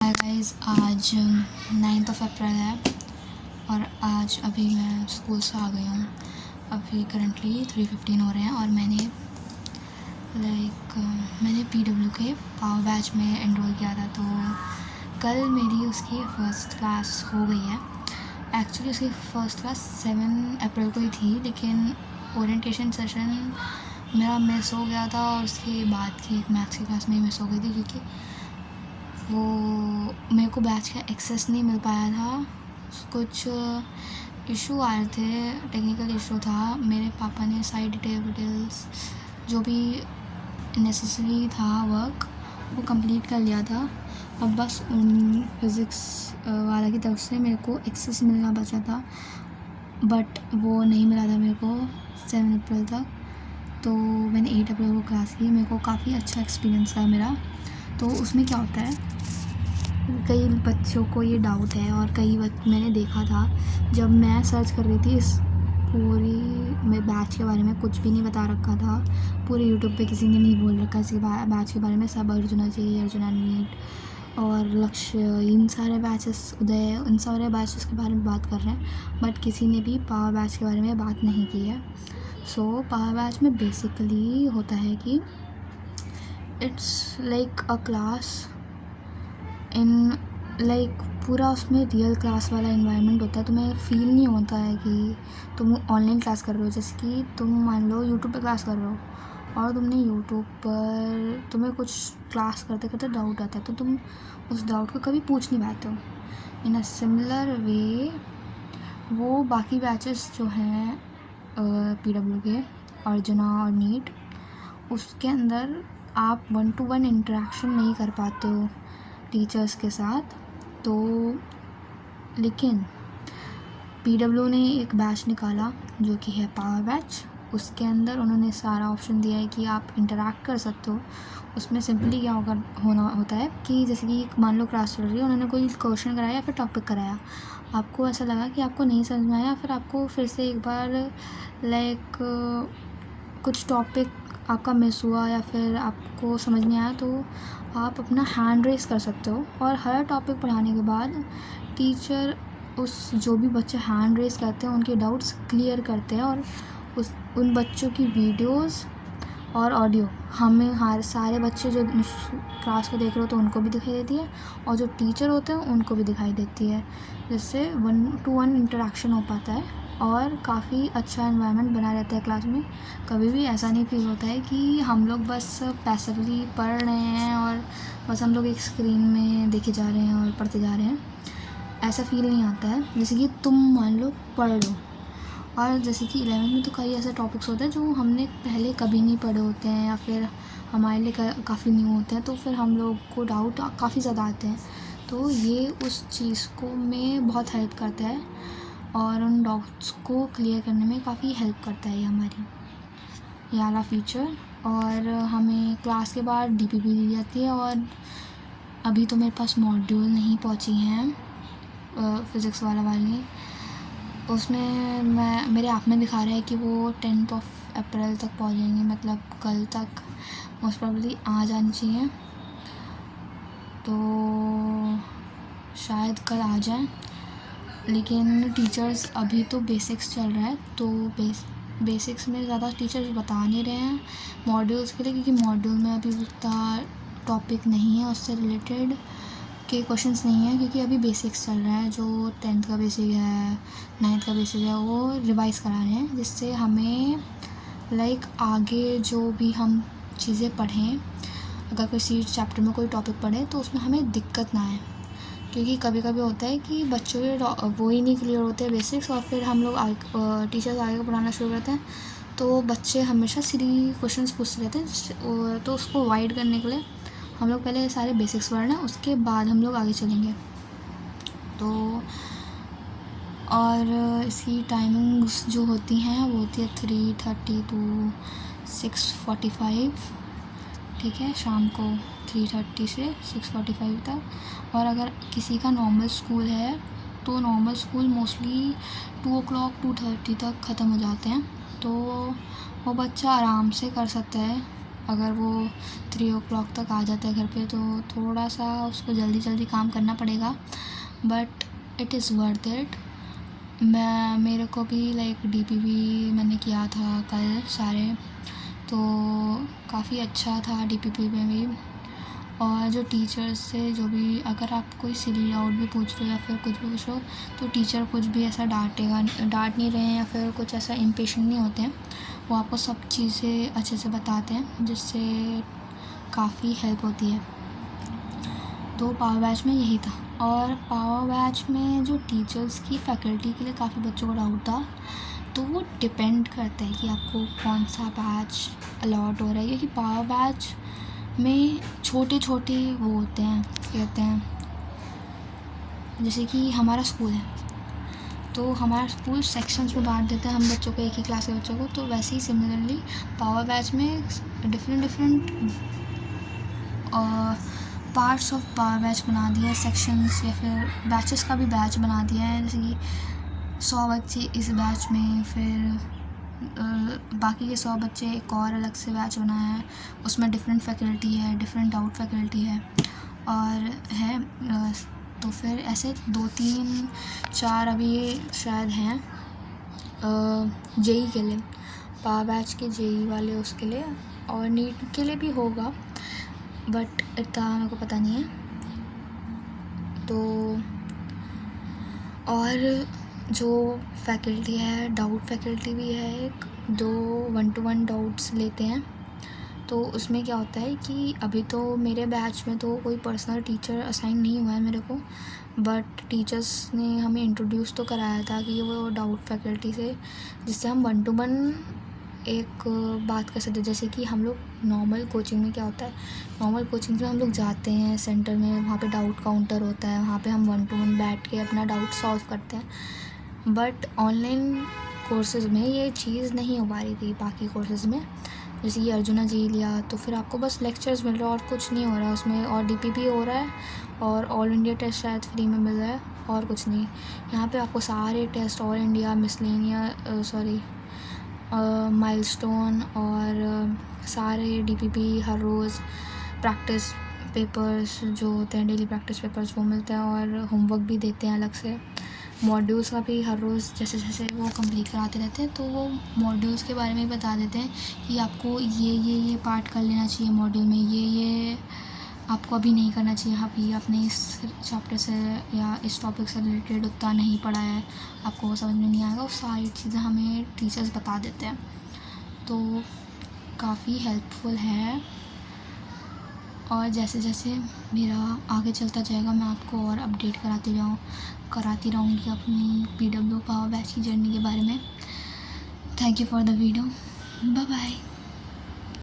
Hi guys, आज 9 अप्रैल है और आज अभी मैं स्कूल से आ गई हूँ। अभी करंटली 3:15 हो रहे हैं और मैंने PW के पावर बैच में एनरोल किया था। तो कल मेरी उसकी फ़र्स्ट क्लास हो गई है। एक्चुअली उसकी फ़र्स्ट क्लास 7 अप्रैल को ही थी, लेकिन ओरिएंटेशन सेशन मेरा मिस हो गया था और उसके बाद की एक मैथ्स की क्लास में मिस हो गई थी, क्योंकि वो मेरे को बैच का एक्सेस नहीं मिल पाया था। कुछ इशू आए थे, टेक्निकल इशू था। मेरे पापा ने साइड डिटेल्स जो भी नेसेसरी था वर्क वो कंप्लीट कर लिया था। अब बस फिज़िक्स वाला की तरफ से मेरे को एक्सेस मिलना बचा था, बट वो नहीं मिला था मेरे को 7 अप्रैल तक। तो मैंने 8 अप्रैल को क्लास की। मेरे को काफ़ी अच्छा एक्सपीरियंस था मेरा। तो उसमें क्या होता है, कई बच्चों को ये डाउट है और मैंने देखा था जब मैं सर्च कर रही थी इस पूरी मैं बैच के बारे में, कुछ भी नहीं बता रखा था पूरे यूट्यूब पे, किसी ने नहीं बोल रखा इस बैच के बारे में। सब अर्जुना चाहिए, अर्जुना नीट और लक्ष्य, इन सारे बैचेस, उदय, इन सारे बैचेस के बारे में बात कर रहे हैं, बट किसी ने भी पावर बैच के बारे में बात नहीं की है। सो पावर बैच में बेसिकली होता है कि it's like a class in पूरा उसमें रियल क्लास वाला इन्वायरमेंट होता है। तुम्हें फील नहीं होता है कि तुम ऑनलाइन क्लास कर रहे हो। जैसे कि तुम मान लो यूट्यूब पे क्लास कर रहे हो और तुमने यूट्यूब पर तुम्हें कुछ क्लास करते करते डाउट आता है, तो तुम उस डाउट को कभी पूछ नहीं पाते हो। इन अ सिमिलर वे वो बाकी बैचेस जो हैं PW के, अर्जुना और नीट, उसके अंदर आप 1-to-1 इंटरेक्शन नहीं कर पाते हो टीचर्स के साथ। तो लेकिन PW ने एक बैच निकाला जो कि है पावर बैच। उसके अंदर उन्होंने सारा ऑप्शन दिया है कि आप इंटरेक्ट कर सकते हो। उसमें सिंपली क्या होता है कि जैसे कि मान लो क्लास चल रही है, उन्होंने कोई क्वेश्चन कराया या फिर टॉपिक कराया, आपको ऐसा लगा कि आपको नहीं समझ में आया, फिर आपको फिर से एक बार कुछ टॉपिक आपका मिस हुआ या फिर आपको समझ नहीं आया, तो आप अपना हैंड रेस कर सकते हो। और हर टॉपिक पढ़ाने के बाद टीचर जो भी बच्चे हैंड रेस करते हैं उनके डाउट्स क्लियर करते हैं, और उन बच्चों की वीडियोस और ऑडियो हमें सारे बच्चे जो क्लास को देख रहे हो तो उनको भी दिखाई देती है, और जो टीचर होते हैं उनको भी दिखाई देती है, जिससे 1-to-1 इंटरेक्शन हो पाता है और काफ़ी अच्छा एनवायरनमेंट बना रहता है क्लास में। कभी भी ऐसा नहीं फील होता है कि हम लोग बस पैसिवली पढ़ रहे हैं और बस हम लोग एक स्क्रीन में देखे जा रहे हैं और पढ़ते जा रहे हैं। ऐसा फील नहीं आता है। जैसे कि तुम मान लो पढ़ लो, और जैसे कि 11वीं में तो कई ऐसे टॉपिक्स होते हैं जो हमने पहले कभी नहीं पढ़े होते हैं या फिर हमारे लिए काफ़ी न्यू होते हैं, तो फिर हम लोग को डाउट काफ़ी ज़्यादा आते हैं। तो ये उस चीज़ को में बहुत हेल्प करता है और उन डाउट्स को क्लियर करने में काफ़ी हेल्प करता है ये हमारी ये वाला फीचर। और हमें क्लास के बाद DPP दी जाती है, और अभी तो मेरे पास मॉड्यूल नहीं पहुंची हैं फ़िज़िक्स वाली। उसमें मेरे ऐप में दिखा रहा है कि वो 10 अप्रैल तक पहुंचेंगे, मतलब कल तक मोस्ट प्रॉब्ली आ जानी चाहिए। तो शायद कल आ जाए, लेकिन टीचर्स अभी तो बेसिक्स चल रहा है, तो बेसिक्स में ज़्यादा टीचर्स बता नहीं रहे हैं मॉड्यूल्स के लिए, क्योंकि मॉड्यूल में अभी उतना टॉपिक नहीं है, उससे रिलेटेड के क्वेश्चंस नहीं है, क्योंकि अभी बेसिक्स चल रहा है। जो 10th का बेसिक है, 9th का बेसिक है, वो रिवाइज़ करा रहे हैं, जिससे हमें आगे जो भी हम चीज़ें पढ़ें, अगर किसी चैप्टर में कोई टॉपिक पढ़े तो उसमें हमें दिक्कत ना आए। क्योंकि कभी कभी होता है कि बच्चों के वो ही नहीं क्लियर होते हैं बेसिक्स, और फिर हम लोग टीचर्स आगे पढ़ाना शुरू करते हैं, तो बच्चे हमेशा सिली क्वेश्चंस पूछते रहते हैं। तो उसको अवॉइड करने के लिए हम लोग पहले सारे बेसिक्स पढ़ना है, उसके बाद हम लोग आगे चलेंगे। तो और इसकी टाइमिंग्स जो होती हैं वो होती है 3:30 to 6:45, ठीक है, शाम को 3:30 से 6:45 तक। और अगर किसी का नॉर्मल स्कूल है तो नॉर्मल स्कूल मोस्टली 2 o'clock 2:30 तक ख़त्म हो जाते हैं, तो वो बच्चा आराम से कर सकता है अगर वो 3 o'clock तक आ जाता है घर पे तो थोड़ा सा उसको जल्दी जल्दी काम करना पड़ेगा, but it is worth it. मेरे को भी लाइक DPP मैंने किया था कल सारे, तो काफ़ी अच्छा था DPP में भी। और जो टीचर्स से जो भी अगर आप कोई सिली डाउट भी पूछ रहे हो या फिर कुछ भी पूछ रहे हो तो टीचर कुछ भी ऐसा डांट नहीं रहे हैं या फिर कुछ ऐसा इम्पेशेंट नहीं होते हैं। वो आपको सब चीज़ें अच्छे से बताते हैं जिससे काफ़ी हेल्प होती है। तो पावर बैच में यही था। और पावर बैच में जो टीचर्स की फैकल्टी के लिए काफ़ी बच्चों को डाउट था, तो वो डिपेंड करता है कि आपको कौन सा बैच अलॉट हो रहा है, क्योंकि पावर बैच में छोटे छोटे वो होते हैं, कहते हैं, जैसे कि हमारा स्कूल है तो हमारा स्कूल सेक्शंस में बांट देता है हम बच्चों को, एक ही क्लास के बच्चों को। तो वैसे ही सिमिलरली पावर बैच में different parts of power batch बना दिया है, सेक्शंस या फिर बैचेस का भी बैच बना दिया है। जैसे कि 100 बच्चे इस बैच में, फिर बाकी के 100 बच्चे एक और अलग से बैच बनाया है, उसमें डिफरेंट फैकल्टी है, डिफरेंट डाउट फैकल्टी है और है। तो फिर ऐसे 2-3-4 अभी शायद हैं JEE के लिए, पावर बैच के JEE वाले उसके लिए, और नीट के लिए भी होगा बट इतना मेरे को पता नहीं है। तो और जो फैकल्टी है, डाउट फैकल्टी भी है एक, जो 1-to-1 डाउट्स लेते हैं। तो उसमें क्या होता है कि अभी तो मेरे बैच में तो कोई पर्सनल टीचर असाइन नहीं हुआ है मेरे को, बट टीचर्स ने हमें इंट्रोड्यूस तो कराया था कि वो डाउट फैकल्टी से, जिससे हम 1-to-1 एक बात कर सकते हैं। जैसे कि हम लोग नॉर्मल कोचिंग में क्या होता है, नॉर्मल कोचिंग में हम लोग जाते हैं सेंटर में, वहाँ पे डाउट काउंटर होता है, वहाँ पे हम 1-to-1 बैठ के अपना डाउट सॉल्व करते हैं। बट ऑनलाइन कोर्सेज़ में ये चीज़ नहीं हो पा रही थी बाकी कोर्सेज़ में। जैसे कि अर्जुना जी लिया तो फिर आपको बस लेक्चर्स मिल रहा है और कुछ नहीं हो रहा है उसमें, और DPP हो रहा है और ऑल इंडिया टेस्ट शायद फ्री में मिल रहा है और कुछ नहीं। यहाँ पे आपको सारे टेस्ट, ऑल इंडिया, मिसलेनिया, माइलस्टोन और सारे DPP हर रोज़ प्रैक्टिस पेपर्स जो होते हैं, डेली प्रैक्टिस पेपर्स वो मिलते हैं, और होमवर्क भी देते हैं अलग से। मॉड्यूल्स का भी हर रोज़ जैसे जैसे वो कंप्लीट कराते रहते हैं, तो वो मॉड्यूल्स के बारे में बता देते हैं कि आपको ये पार्ट कर लेना चाहिए मॉड्यूल में, ये आपको अभी नहीं करना चाहिए, अभी आपने इस चैप्टर से या इस टॉपिक से रिलेटेड उतना नहीं पढ़ा है, आपको वो समझ में नहीं आएगा। वो सारी चीज़ें हमें टीचर्स बता देते हैं, तो काफ़ी हेल्पफुल है। और जैसे जैसे मेरा आगे चलता जाएगा मैं आपको और अपडेट कराती रहूँगी अपनी PW पावर बैच की जर्नी के बारे में। Thank you for the video, bye bye.